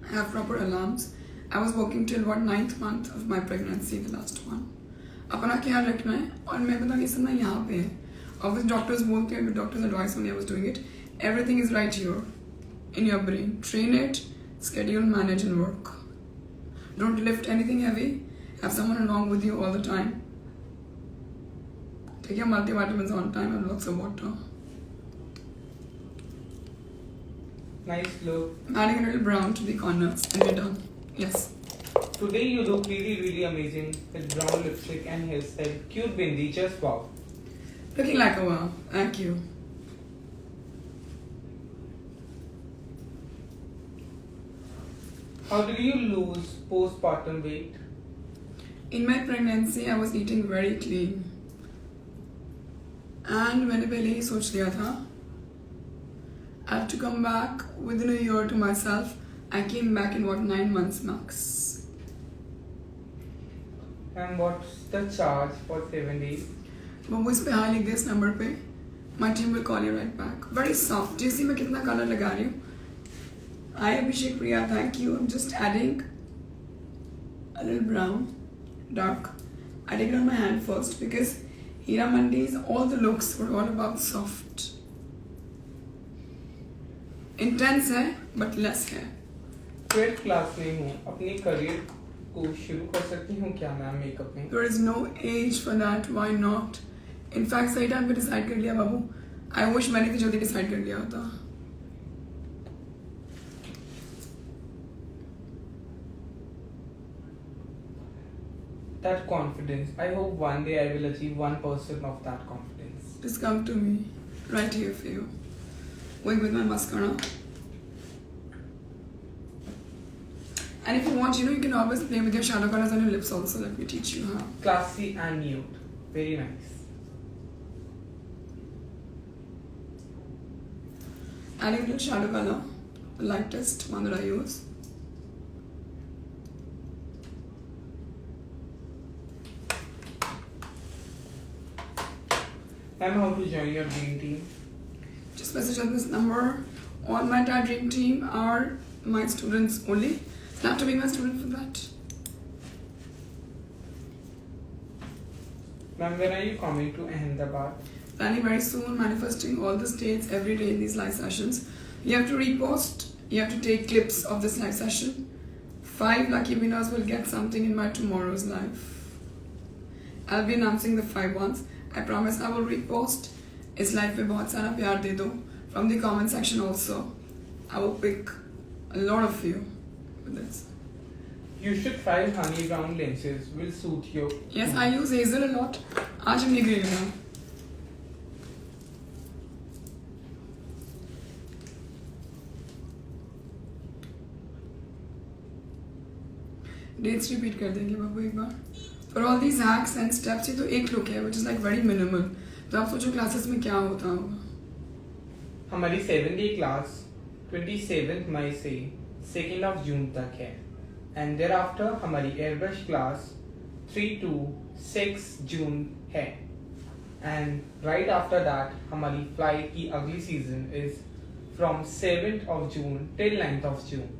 Have proper alarms. I was working till 9th month of my pregnancy, the last one. अपना ख्याल रखना है और मैं पता नहीं समझना यहाँ पे है और डॉक्टर्स बोलते हैं doctors advice only I was doing it everything is right here in your brain. Train it, schedule, manage, and work. Don't lift anything heavy. Have someone along with you all the time. Take your multivitamins on time and lots of water. Nice look. Adding a little brown to the corners and we're done. Yes. Today you look really amazing with brown lipstick and hairstyle. Cute bindi, just wow. Looking like a wow. Thank you. How did you lose postpartum weight? In my pregnancy, I was eating very clean. And मैंने पहले ही सोच लिया था I have to come back within a year to myself. I came back in 9 months max. And what's the charge for 7 days? वो इस पे हाँ लिख दे इस नंबर पे. My team will call you right back. Very soft. जैसे मैं कितना कलर लगा रही हूँ. Hi Abhishek Priya, thank you. I'm just adding a little brown, dark. I take it on my hand first because Hira Mandi's all the looks were all about soft. Intense है but less है. 12th class में हूँ अपने career को शुरू कर सकती हूँ क्या मैम मेकअप में? There is no age for that. Why not? In fact सही टाइम पे डिसाइड कर लिया बाबू. I wish मैंने भी जल्दी डिसाइड कर लिया होता. That confidence. I hope one day I will achieve 1% of that confidence. Just come to me. Right here for you. Going with my mascara. And if you want, you can always play with your shadow colors on your lips also. Let me teach you how. Classy and nude. Very nice. Adding a little shadow color. The lightest one that I use. Ma'am, how to join your dream team? Just message on this number. All my entire dream team are my students only. You have to be my student for that. Ma'am, when are you coming to Ahmedabad? Planning very soon, manifesting all the states every day in these live sessions. You have to repost. You have to take clips of this live session. 5 lucky winners will get something in my tomorrow's live. I'll be announcing the 5 ones. I promise I will repost. इस live पे बहुत सारा प्यार दे दो. From the comment section also. I will pick a lot of you with this. You should try honey brown lenses. Will suit you. Yes, I use Hazel a lot. आज हम निकलेगा. Dates repeat कर देंगे बाबू एक बार. For all these hacks and steps, ये तो एक look है, which is like very minimal. तो आप सोचो क्लासेस में क्या होता होगा. हमारी 7-day क्लास 27 मई से 2nd of June तक है. And thereafter हमारी airbrush क्लास 3 to 6 June है. And right after that हमारी flight की अगली season is from 7th of June till 9th of June.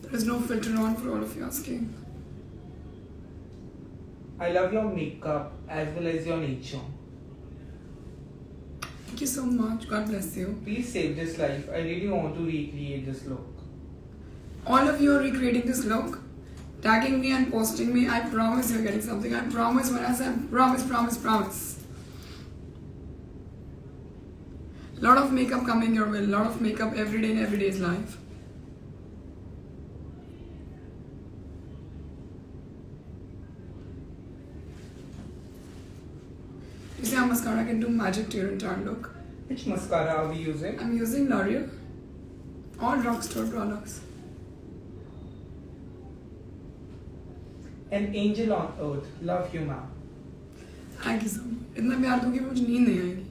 There is no filter on for all of you asking. I love your makeup as well as your nature. Thank you so much. God bless you. Please save this life. I really want to recreate this look. All of you are recreating this look, tagging me and posting me. I promise you're getting something. I promise when I say promise. Lot of makeup coming your way. Lot of makeup every day in every day's life. You see how mascara can do magic to your entire look. Which mascara are we using? I'm using L'Oreal. All drugstore products. An angel on earth. Love you, ma'am. Thank you so much. इतना प्यार दोगे मुझे नींद नहीं आएगी.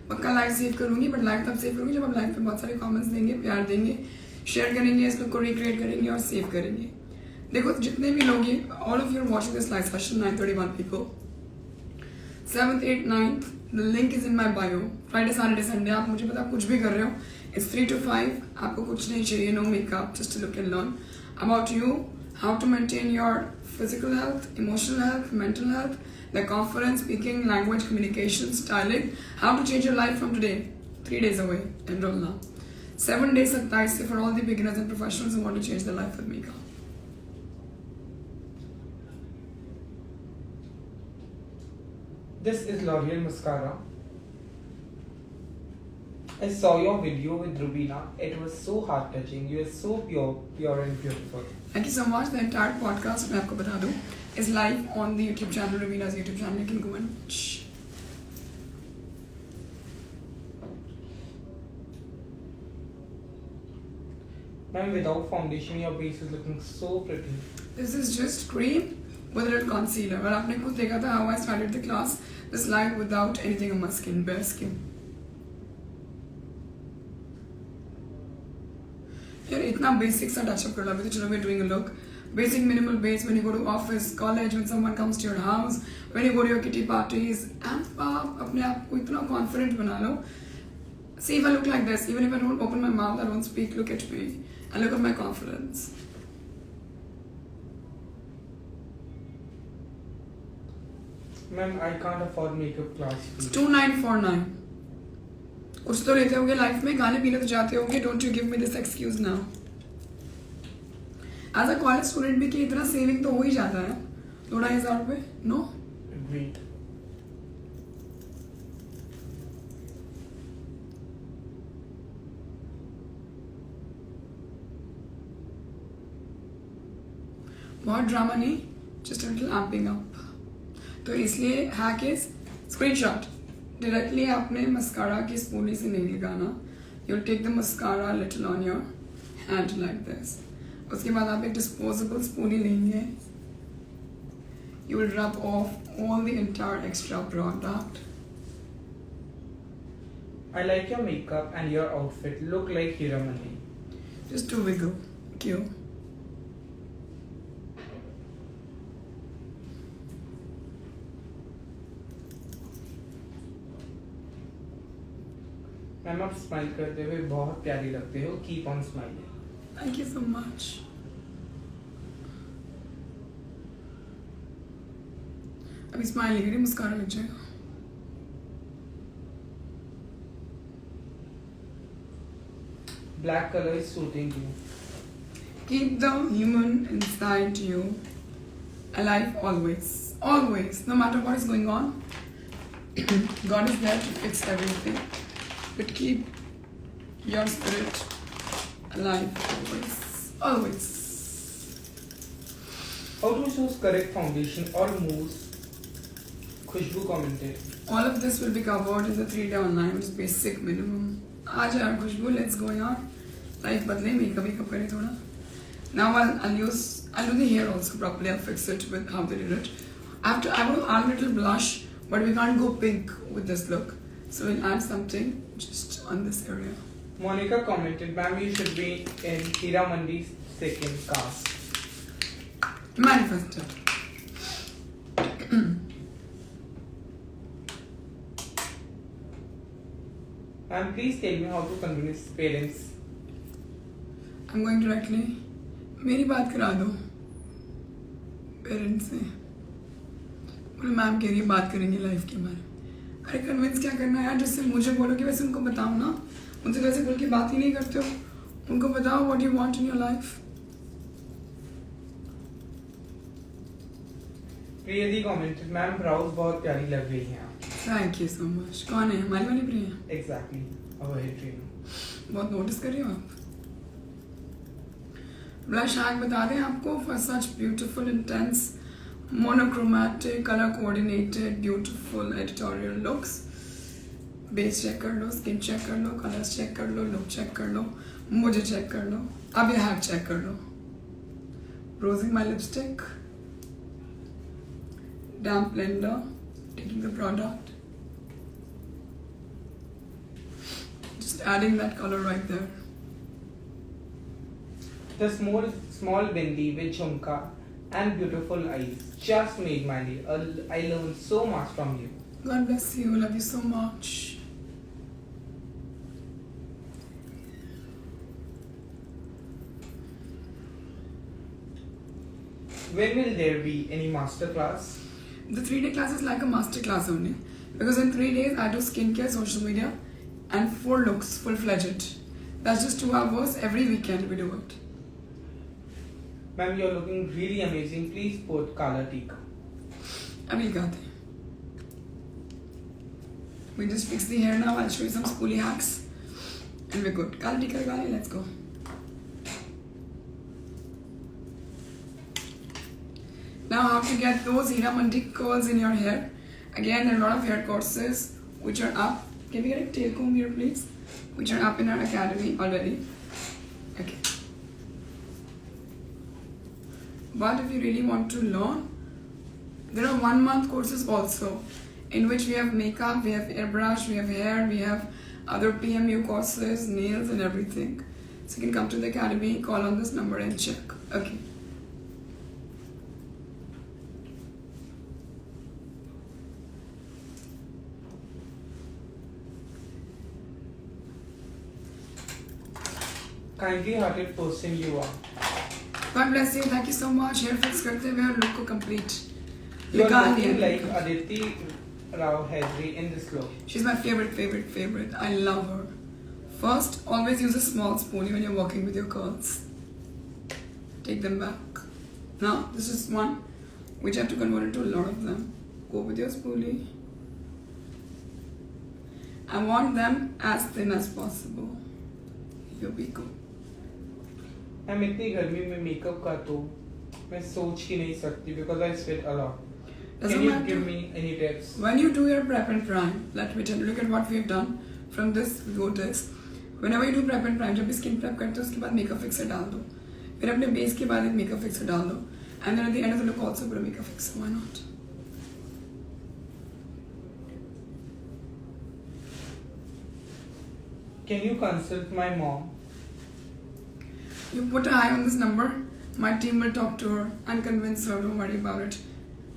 पक्का live save करूंगी, but live तब सेव करूंगी जब आप लाइव पे बहुत सारे कमेंट्स देंगे, प्यार देंगे, शेयर करेंगे, इस लोग को रिक्रिएट करेंगे और सेव करेंगे. देखो जितने भी लोग ये, all of you are watching this live session, 931 people. 7th, 8th, 9th the link is in my bio. Friday Saturday Sunday आप मुझे पता कुछ भी कर रहे हो. It's 3 to 5. आपको कुछ नहीं चाहिए. No makeup, just to look and learn about you, how to maintain your physical health, emotional health, mental health, the confidence, speaking, language, communication, styling, how to change your life from today. 3 days away. Enroll now. 7 days 27 for all the beginners and professionals who want to change their life with Mika. This is L'Oreal mascara. I saw your video with Rubina. It was so heart touching. You are so pure and beautiful. Thank you so much. The entire podcast, मैं आपको बता दूँ, is live on the YouTube channel, Rubina's YouTube channel. You can go and watch. Ma'am, without foundation, your base is looking so pretty. This is just cream with a little concealer. और आपने खुद देखा था how I started the class. This light without anything on my skin, bare skin. यार इतना basic सा touch-up कर ला भी तो चलो we're doing a look. Basic minimal base when you go to office, college, when someone comes to your house, when you go to your kitty parties, and आप अपने आप को इतना confident बना लो. See if I look like this, even if I don't open my mouth, I don't speak, look at me and look at my confidence. Ma'am, I can't afford makeup class. It's 2949. कुछ तो लेते होगे life में, गाने पीने तो जाते होगे. Don't you give me this excuse now. As a college student भी कि इतना सेविंग तो हो ही जाता है. 2,500 रुपये. No Agreed. बहुत ड्रामा नहीं, just a little amping up. तो इसलिए हैक इज स्क्रीनशॉट. डायरेक्टली आपने मस्कारा की स्पूली से नहीं लगाना. You will take the mascara little on your hand like this. उसके बाद आप एक डिस्पोजेबल स्पूली लेंगे. You will rub off all the entire extra product. I like your makeup and your outfit. Look like Hiramani. Just to wiggle. Cute. Ma'am, आप smile करते हुए बहुत प्यारी लगते हो. Keep on smiling. Thank you so much. अभी smile नहीं करी, मुस्कारा लग जाएगा. Black color is suiting you. Keep the human inside you alive always. Always. No matter what is going on, God is there to fix everything. But keep your spirit alive always. Always. How to choose correct foundation or mousse? Khushbu commented. All of this will be covered in the 3-day online, which is basic minimum. आज यार खुशबू, let's go यार. Life बदले, makeup करें थोड़ा. Now I'll do the hair also properly. I'll fix it with how they did it. I want to add a little blush, but we can't go pink with this look. So we'll add something just on this area. Monica commented, ma'am, you should be in Hiramandi's second cast. Manifested. Ma'am, please tell me how to convince parents. I'm going directly. मेरी बात करा दो parents से. बोले ma'am कह रही है बात करेंगे लाइफ के बारे में. अरे कन्विंस क्या करना है यार, जिससे मुझे बोलो कि वैसे उनको बताओ ना. उनसे वैसे बोल के बात ही नहीं करते हो. उनको बताओ what you want in your life. Priyadi commented, ma'am, brows बहुत प्यारी लग रही हैं आप. Thank you so much. कौन है हमारी वाली Priya? Exactly. our head trainer. बहुत नोटिस कर रही हो आप. ब्लश हैक बता दें आपको for such beautiful intense monochromatic colour coordinated beautiful editorial looks. Base check कर लो, स्किन चेक कर लो, कलर्स चेक कर लो, लुक चेक कर लो, मुझे चेक कर लो, अब ये हैक चेक कर लो. Rosing my lipstick, damp blender, taking the product, just adding that color right there. The small bindi with jhumka and beautiful eyes just made my day. I learned so much from you. God bless you. Love you so much. When will there be any master class? The 3-day class is like a master class only. Because in 3 days I do skincare, social media, and 4 looks, full-fledged. That's just 2 hours every weekend we do it. Ma'am, you're looking really amazing. Please put Kala Tika. Abhi got it. We just fix the hair now. I'll show you some spoolie hacks. And we're good. Kala tika lagale, let's go. Now how to get those Hira Mandi curls in your hair. Again, there are a lot of hair courses which are up. Can we get a tail comb here please? Which are up in our academy already. Okay. But if you really want to learn, there are 1-month courses also, in which we have makeup, we have airbrush, we have hair, we have other PMU courses, nails and everything. So you can come to the academy, call on this number and check. Okay. Kindly hearted person you are. God bless you. Thank you so much. Hair fix करते हुए और look को complete. You are निकाल looking लिया. like Aditi Rao Hedri in this look. She's my favorite. I love her. First, always use a small spoolie when you're working with your curls. Take them back. Now, this is one which I have to convert into a lot of them. Go with your spoolie. I want them as thin as possible. Here we go. Ma'am इतनी गर्मी में makeup का तो मैं सोच ही नहीं सकती because I sweat a lot. Doesn't Can you matter. give me any tips? When you do your prep and prime, let me tell you, look at what we've done from this go this. Whenever you do prep and prime, जब भी skin prep करते हो उसके बाद makeup fixer डाल दो. फिर अपने base के बाद एक makeup fixer डाल दो. And then at the end of the look also put a makeup fixer. Why not? Can you consult my mom? You put an eye on this number. My team will talk to her and convince her. Don't worry about it.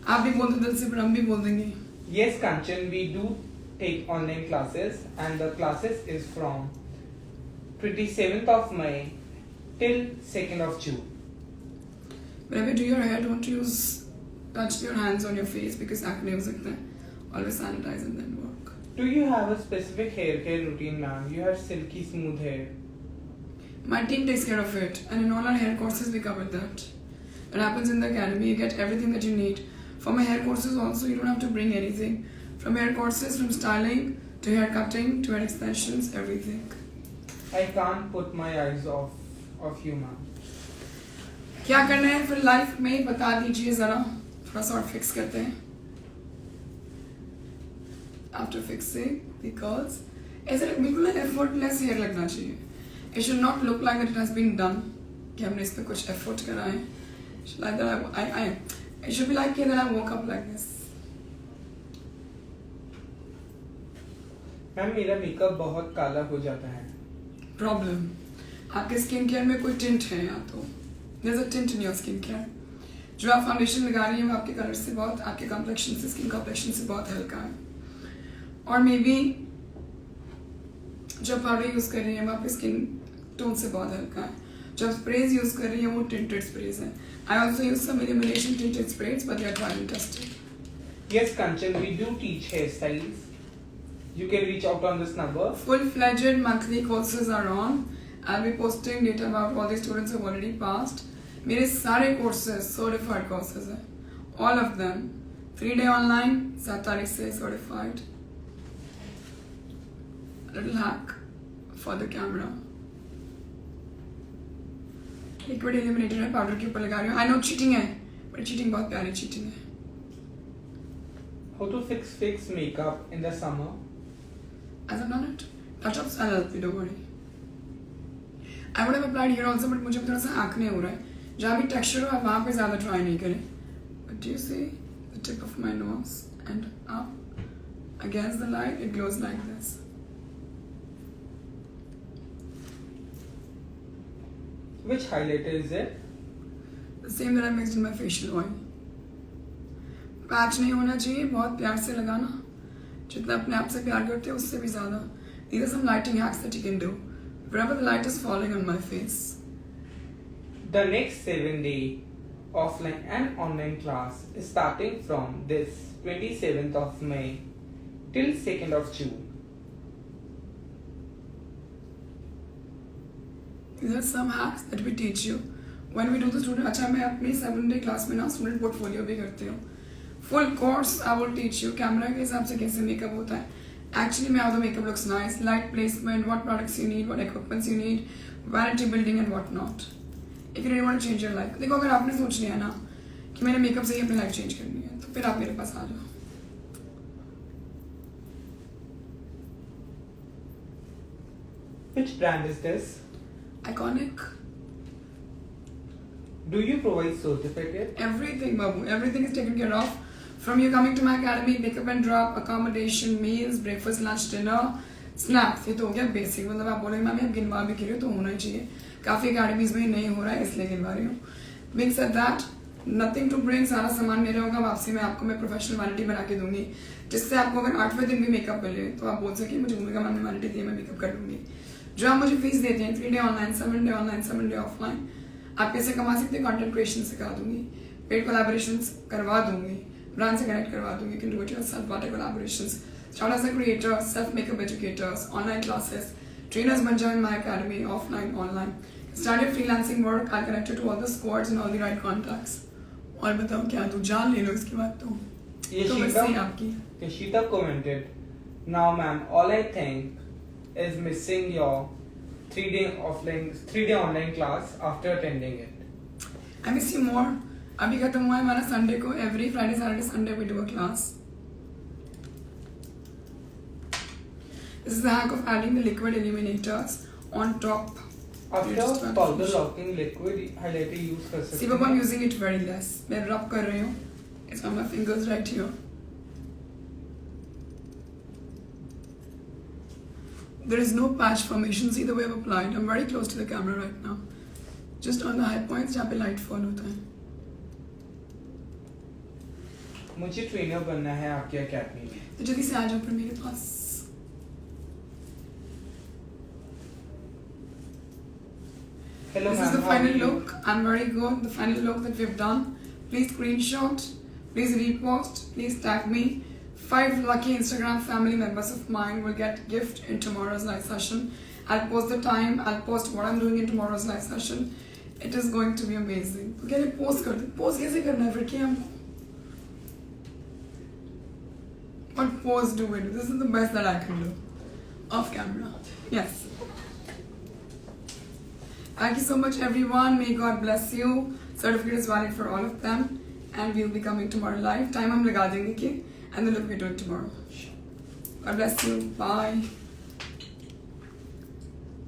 आप भी बोल दो दिल से, पर हम भी बोल देंगे. Yes, Kanchan, we do take online classes and the classes is from 27th of May till 2nd of June. Whenever you do your hair, don't touch your hands on your face because acne हो सकता है. Always sanitize and then work. Do you have a specific hair care routine, ma'am? You have silky smooth hair. My team takes care of it, and in all our hair courses we cover that. It happens in the academy. You get everything that you need. For my hair courses also, you don't have to bring anything. From hair courses, from styling to hair cutting to hair extensions, everything. I can't put my eyes off you, ma'am. क्या करना है फिर life में बता दीजिए जरा. थोड़ा सा और फिक्स करते हैं. After fixing the curls, ऐसे बिल्कुल effortless hair लगना चाहिए. It should not look like that it has been done. कि हमने इस पे कुछ effort करा है. Like that it should be like that I woke up like this. Ma'am मेरा मेकअप बहुत काला हो जाता है. Problem. आपके स्किन केयर में कोई टिंट है या तो there's a tint in your skin care. जो आप फाउंडेशन लगा रही हैं वो आपके कलर से बहुत, आपके कॉम्प्लेक्शन से, स्किन कॉम्प्लेक्शन से बहुत हल्का है. और मे बी जब पाउडर यूज कर रही हैं वो आपके स्किन टोन से बहुत हल्का है. जब स्प्रेज यूज कर रही हैं वो टिंटेड स्प्रेज है. I also use some illumination tinted sprays but they are tried and tested. Yes, Kanchan, we do teach hairstyles. You can reach out on this number. Full-fledged monthly courses are on. I'll be posting data about all the students who have already passed. मेरे सारे courses certified courses हैं. All of them. 3-day online, 7 तारीख से certified. A little hack for the camera. Liquid illuminator है, powder के ऊपर लगा रही हूँ. I know cheating है, but cheating बहुत प्यारी cheating है. How to fix makeup in the summer? As I've done it. Touch-ups, I'll help you, don't worry. I would have applied here also, but मुझे थोड़ा सा acne हो रहा है. जहाँ भी texture हो आप वहाँ पे ज़्यादा try नहीं करें. But do you see the tip of my nose and up against the light? It glows like this. Which highlighter is it? The same that I mixed in my facial oil. Patch नहीं होना चाहिए, बहुत प्यार से लगाना. जितना अपने आप से प्यार करते हो उससे भी ज़्यादा. These are some lighting hacks that you can do. Wherever the light is falling on my face. The next 7-day offline and online class is starting from this 27th of May till 2nd of June. These are some hacks that we teach you when we do the student. अच्छा मैं अपनी 7-day class में ना student portfolio भी करती हूँ. Full course I will teach you camera के हिसाब से कैसे मेकअप होता है. Actually how the makeup looks nice, light placement, what products you need, what equipments you need, vanity building and what not. If you really want to change your life. देखो अगर आपने सोच लिया ना कि मैंने मेकअप से ही अपनी लाइफ चेंज करनी है तो फिर आप मेरे पास आ जाओ. Which brand is this? Iconic. Do you provide certificate? Everything, Babu. Everything is taken care of. From you coming to my academy, pickup and drop, accommodation, meals, breakfast, lunch, dinner, snacks. ये तो हो गया basic. मतलब आप बोलोगे ma'am आप गिनवा भी रही हो तो होना ही चाहिए. काफ़ी अकेडमीज में नहीं हो रहा है इसलिए गिनवा रही हूँ. Being said that, nothing to bring. सारा सामान मेरे होगा. वापसी में आपको मैं प्रोफेशनल वैनिटी बना के दूंगी जिससे आपको अगर 8वें दिन भी मेकअप मिले तो आप बोल सकें मुझे भूमिका मैम ने वैनिटी दी मैं मेकअप कर लूँगी. जो आप मुझे फीस देते हैं 3 day online 7 day online 7 day offline आप कैसे कमा सकते हैं. कंटेंट क्रिएशन सिखा दूंगी, पेड कोलैबोरेशंस करवा दूंगी, ब्रांड से कनेक्ट करवा दूंगी. Can do it yourself, water collaborations, start as a creator, self makeup educators, online classes, trainers बन जाओ in my academy, offline online. Start your freelancing work, I connected to all the squads and all the right contacts. और बताओ क्या तू जान ले लो इसके बाद तो बस सही आपकी. Yashita commented, now ma'am, all I think is missing your 3-day online class after attending it. I miss you more. अभी खत्म हुआ है हमारा संडे को. Every Friday Saturday Sunday we do a class. This is the hack of adding the liquid illuminators on top. After powder locking liquid highlighter use कर सकते See, but I'm using it very less. मैं rub कर रही हूँ. It's on my fingers right here. There is no patch formation. See the way I've applied. I'm very close to the camera right now. Just on the high points जहाँ पे light fall होता है. मुझे trainer बनना है आपकी academy में. तो जल्दी से आ जाओ फिर मेरे पास. Hello This ma'am, is the how are final you? look. I'm very good. The final look that we've done. Please screenshot. Please repost. Please tag me. 5 lucky Instagram family members of mine will get gift in tomorrow's live session. I'll post the time. I'll post what I'm doing in tomorrow's live session. It is going to be amazing. Okay, post कर दे. Post कैसे करना है फिर क्या हमको? What pose do we do? This is the best that I can do. Off camera. Yes. Thank you so much everyone. May God bless you. Certificate is valid for all of them. And we'll be coming tomorrow live. Time हम लगा देंगे कि and the look we're doing tomorrow. God bless you. Bye.